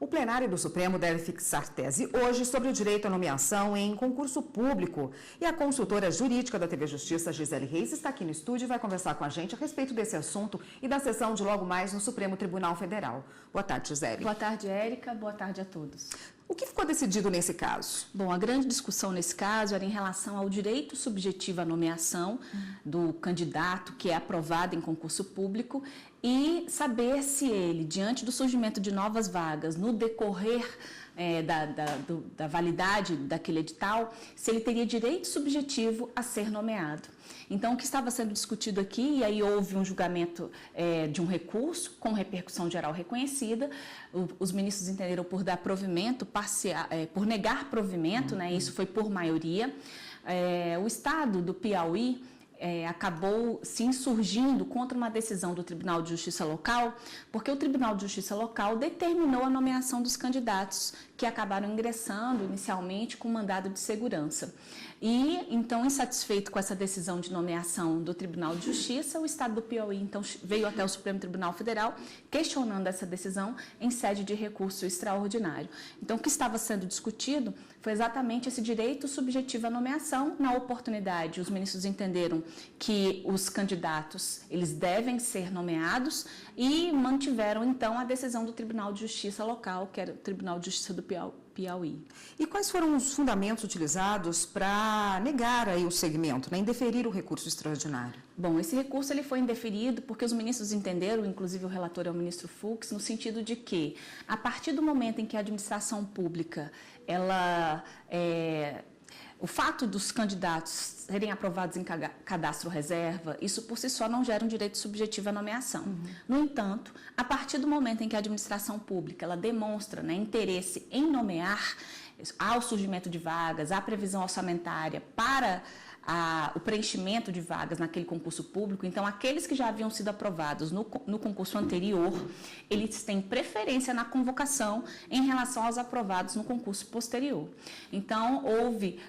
O plenário do Supremo deve fixar tese hoje sobre o direito à nomeação em concurso público. E a consultora jurídica da TV Justiça, Gisele Reis, está aqui no estúdio e vai conversar com a gente a respeito desse assunto e da sessão de logo mais no Supremo Tribunal Federal. Boa tarde, Gisele. Boa tarde, Érica. Boa tarde a todos. O que ficou decidido nesse caso? Bom, a grande discussão nesse caso era em relação ao direito subjetivo à nomeação do candidato que é aprovado em concurso público e saber se ele, diante do surgimento de novas vagas, no decorrer da validade daquele edital, se ele teria direito subjetivo a ser nomeado. Então, o que estava sendo discutido aqui, e aí houve um julgamento de um recurso com repercussão geral reconhecida, os ministros entenderam por dar provimento parcial, por negar provimento, né, isso foi por maioria. O estado do Piauí acabou se insurgindo contra uma decisão do Tribunal de Justiça Local, porque o Tribunal de Justiça Local determinou a nomeação dos candidatos que acabaram ingressando inicialmente com mandado de segurança. E, então, insatisfeito com essa decisão de nomeação do Tribunal de Justiça, o Estado do Piauí, então, veio até o Supremo Tribunal Federal questionando essa decisão em sede de recurso extraordinário. Então, o que estava sendo discutido foi exatamente esse direito subjetivo à nomeação. Na oportunidade, os ministros entenderam que os candidatos, eles devem ser nomeados e mantiveram, então, a decisão do Tribunal de Justiça local, que era o Tribunal de Justiça do Piauí. E quais foram os fundamentos utilizados para negar aí o segmento, né, indeferir o recurso extraordinário? Bom, esse recurso ele foi indeferido porque os ministros entenderam, inclusive o relator é o ministro Fux, no sentido de que, a partir do momento em que a administração pública, o fato dos candidatos serem aprovados em cadastro reserva, isso por si só não gera um direito subjetivo à nomeação. No entanto, a partir do momento em que a administração pública ela demonstra, né, interesse em nomear, há o surgimento de vagas, há a previsão orçamentária para o preenchimento de vagas naquele concurso público, então aqueles que já haviam sido aprovados no concurso anterior, eles têm preferência na convocação em relação aos aprovados no concurso posterior. Então, houve,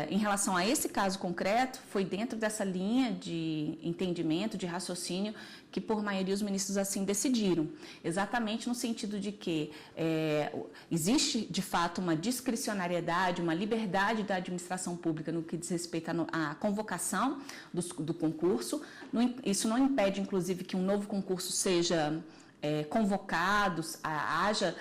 em relação a esse caso concreto, foi dentro dessa linha de entendimento, de raciocínio, que por maioria os ministros assim decidiram, exatamente no sentido de que existe de fato uma discricionariedade, uma liberdade da administração pública no que diz respeito à convocação do concurso. Isso não impede, inclusive, que um novo concurso seja convocado, haja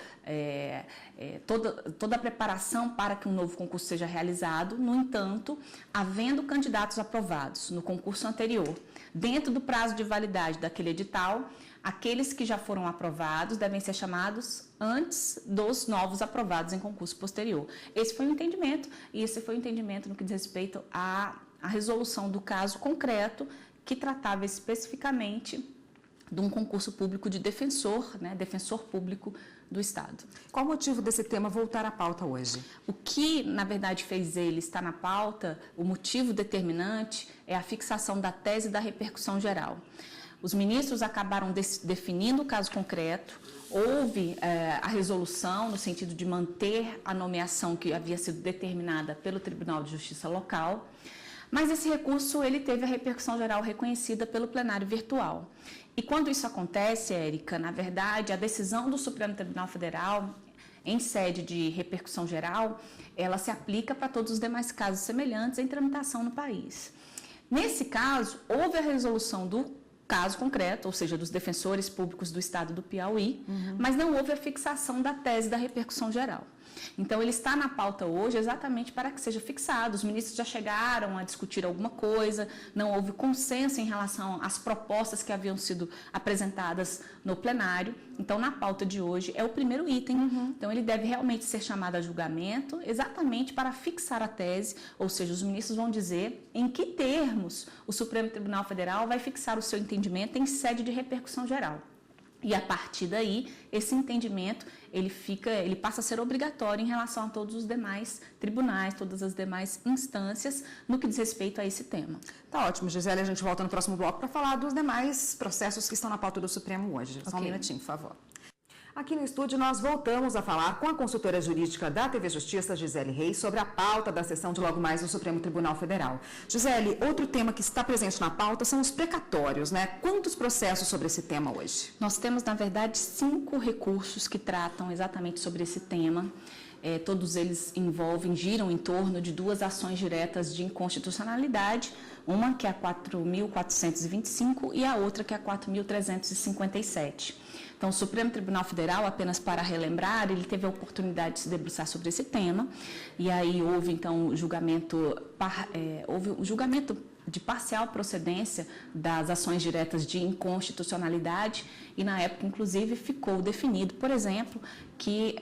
toda a preparação para que um novo concurso seja realizado. No entanto, havendo candidatos aprovados no concurso anterior, dentro do prazo de validade daquele edital, aqueles que já foram aprovados devem ser chamados antes dos novos aprovados em concurso posterior. Esse foi o entendimento, e esse foi o entendimento no que diz respeito à resolução do caso concreto, que tratava especificamente de um concurso público de defensor, né, defensor público do Estado. Qual o motivo desse tema voltar à pauta hoje? O que, na verdade, fez ele estar na pauta, o motivo determinante, é a fixação da tese da repercussão geral. Os ministros acabaram definindo o caso concreto, houve a resolução no sentido de manter a nomeação que havia sido determinada pelo Tribunal de Justiça local, mas esse recurso ele teve a repercussão geral reconhecida pelo plenário virtual. E quando isso acontece, Érica, na verdade, a decisão do Supremo Tribunal Federal, em sede de repercussão geral, ela se aplica para todos os demais casos semelhantes em tramitação no país. Nesse caso, houve a resolução do caso concreto, ou seja, dos defensores públicos do Estado do Piauí, mas não houve a fixação da tese da repercussão geral. Então, ele está na pauta hoje exatamente para que seja fixado. Os ministros já chegaram a discutir alguma coisa, não houve consenso em relação às propostas que haviam sido apresentadas no plenário. Então, na pauta de hoje, é o primeiro item. Então, ele deve realmente ser chamado a julgamento exatamente para fixar a tese, ou seja, os ministros vão dizer em que termos o Supremo Tribunal Federal vai fixar o seu entendimento em sede de repercussão geral. E a partir daí, esse entendimento, ele passa a ser obrigatório em relação a todos os demais tribunais, todas as demais instâncias, no que diz respeito a esse tema. Tá ótimo, Gisele, a gente volta no próximo bloco para falar dos demais processos que estão na pauta do Supremo hoje. Só um minutinho, por favor. Aqui no estúdio nós voltamos a falar com a consultora jurídica da TV Justiça, Gisele Reis, sobre a pauta da sessão de logo mais no Supremo Tribunal Federal. Gisele, outro tema que está presente na pauta são os precatórios, né? Quantos processos sobre esse tema hoje? Nós temos, na verdade, 5 recursos que tratam exatamente sobre esse tema. Todos eles giram em torno de 2 ações diretas de inconstitucionalidade, uma que é a 4.425 e a outra que é a 4.357. Então, o Supremo Tribunal Federal, apenas para relembrar, ele teve a oportunidade de se debruçar sobre esse tema, e aí houve, então, o julgamento de parcial procedência das ações diretas de inconstitucionalidade, e na época, inclusive, ficou definido, por exemplo, que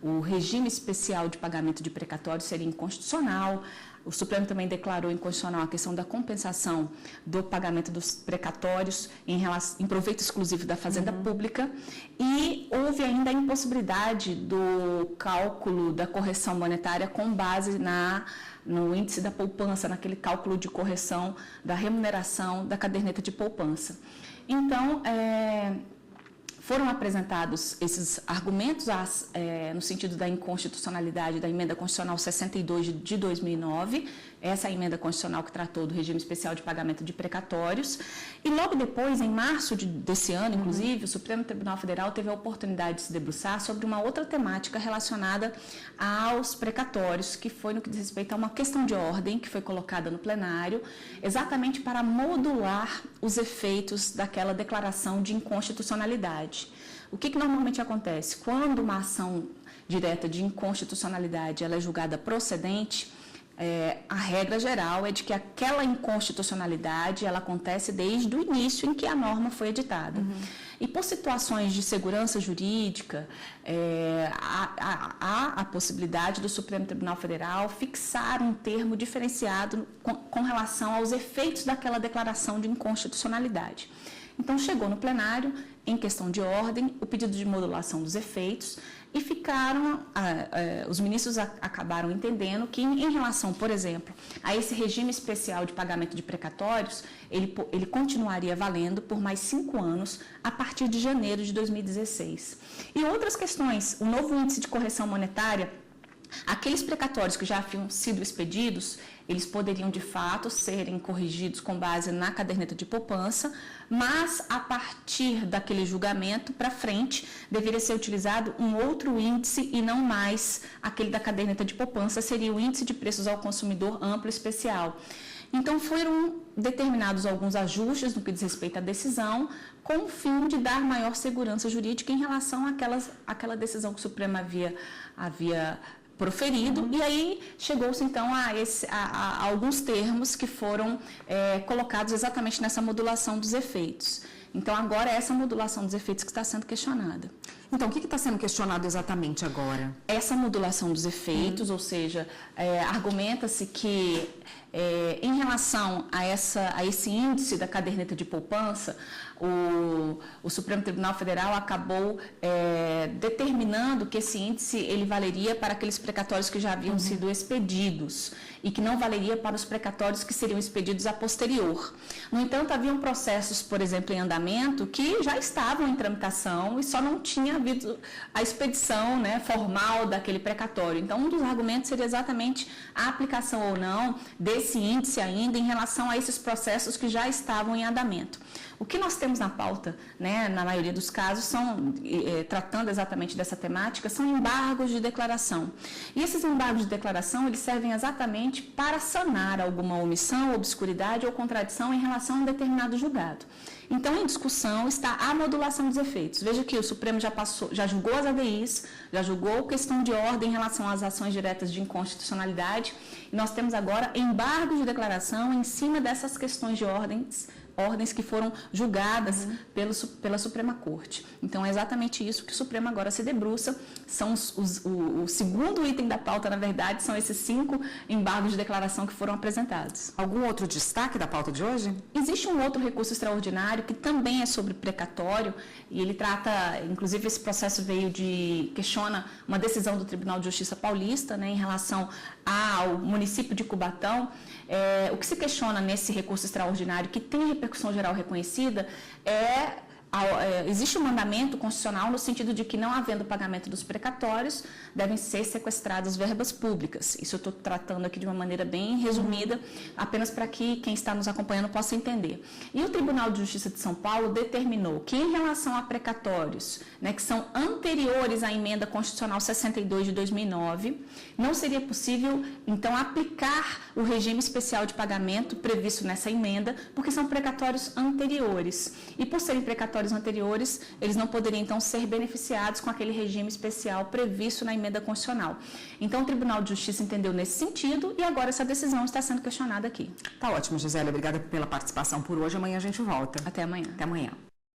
o regime especial de pagamento de precatórios seria inconstitucional. O Supremo também declarou inconstitucional a questão da compensação do pagamento dos precatórios em proveito exclusivo da Fazenda Pública, e houve ainda a impossibilidade do cálculo da correção monetária com base no índice da poupança, naquele cálculo de correção da remuneração da caderneta de poupança. Então, foram apresentados esses argumentos no sentido da inconstitucionalidade da emenda constitucional 62 de 2009, essa é a emenda constitucional que tratou do regime especial de pagamento de precatórios, e logo depois, em março desse ano, inclusive, o Supremo Tribunal Federal teve a oportunidade de se debruçar sobre uma outra temática relacionada aos precatórios, que foi no que diz respeito a uma questão de ordem que foi colocada no plenário, exatamente para modular os efeitos daquela declaração de inconstitucionalidade. O que normalmente acontece? Quando uma ação direta de inconstitucionalidade ela é julgada procedente, a regra geral é de que aquela inconstitucionalidade ela acontece desde o início em que a norma foi editada. E por situações de segurança jurídica, há a possibilidade do Supremo Tribunal Federal fixar um termo diferenciado com relação aos efeitos daquela declaração de inconstitucionalidade. Então, chegou no plenário, em questão de ordem, o pedido de modulação dos efeitos, e os ministros acabaram entendendo que, em relação, por exemplo, a esse regime especial de pagamento de precatórios, ele continuaria valendo por mais 5 anos, a partir de janeiro de 2016. E outras questões, o novo índice de correção monetária, aqueles precatórios que já haviam sido expedidos, eles poderiam, de fato, serem corrigidos com base na caderneta de poupança, mas, a partir daquele julgamento para frente, deveria ser utilizado um outro índice e não mais aquele da caderneta de poupança, seria o índice de preços ao consumidor amplo especial. Então, foram determinados alguns ajustes no que diz respeito à decisão, com o fim de dar maior segurança jurídica em relação àquela decisão que o Supremo havia proferido, e aí chegou-se então a alguns termos que foram colocados exatamente nessa modulação dos efeitos. Então, agora é essa modulação dos efeitos que está sendo questionada. Então, o que está sendo questionado exatamente agora? Essa modulação dos efeitos, ou seja, argumenta-se que em relação a esse índice da caderneta de poupança, o Supremo Tribunal Federal acabou determinando que esse índice ele valeria para aqueles precatórios que já haviam sido expedidos e que não valeria para os precatórios que seriam expedidos a posterior. No entanto, haviam processos, por exemplo, em andamento, que já estavam em tramitação e só não tinha havido a expedição formal daquele precatório. Então, um dos argumentos seria exatamente a aplicação ou não desse índice ainda em relação a esses processos que já estavam em andamento. O que nós temos na pauta, na maioria dos casos, tratando exatamente dessa temática, são embargos de declaração. E esses embargos de declaração, eles servem exatamente para sanar alguma omissão, obscuridade ou contradição em relação a um determinado julgado. Então, em discussão está a modulação dos efeitos. Veja que o Supremo já julgou as ADIs, já julgou questão de ordem em relação às ações diretas de inconstitucionalidade, e nós temos agora embargos de declaração em cima dessas questões de ordens que foram julgadas pela Suprema Corte. Então, é exatamente isso que o Supremo agora se debruça. São o segundo item da pauta, na verdade, são esses 5 embargos de declaração que foram apresentados. Algum outro destaque da pauta de hoje? Existe um outro recurso extraordinário que também é sobre precatório, e ele trata, inclusive esse processo questiona uma decisão do Tribunal de Justiça Paulista, em relação ao município de Cubatão. O que se questiona nesse recurso extraordinário, que tem repercussão geral reconhecida, é Existe um mandamento constitucional no sentido de que, não havendo pagamento dos precatórios, devem ser sequestradas verbas públicas. Isso eu estou tratando aqui de uma maneira bem resumida, apenas para que quem está nos acompanhando possa entender. E o Tribunal de Justiça de São Paulo determinou que, em relação a precatórios, né, que são anteriores à emenda constitucional 62 de 2009, não seria possível, então, aplicar o regime especial de pagamento previsto nessa emenda, porque são precatórios anteriores. E, por serem precatórios anteriores, eles não poderiam, então, ser beneficiados com aquele regime especial previsto na emenda constitucional. Então, o Tribunal de Justiça entendeu nesse sentido e agora essa decisão está sendo questionada aqui. Tá ótimo, Gisele. Obrigada pela participação por hoje. Amanhã a gente volta. Até amanhã. Até amanhã.